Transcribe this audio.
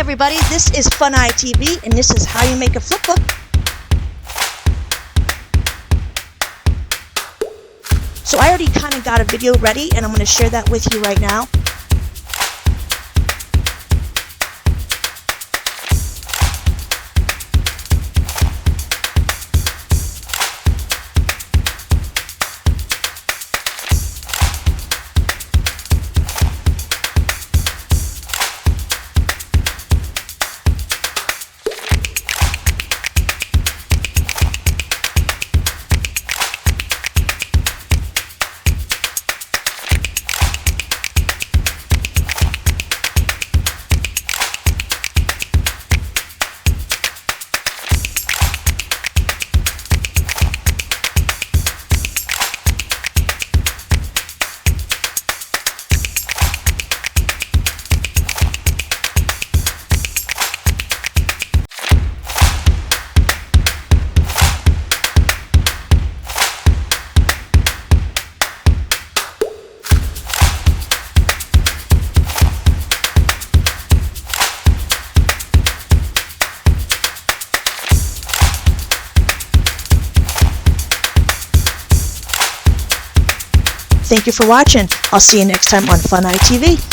everybody, this is Fun Eye TV, and this is how you make a flipbook. So I already kind of got a video ready, and I'm going to share that with you right now. Thank you for watching. I'll see you next time on Fun Eye TV.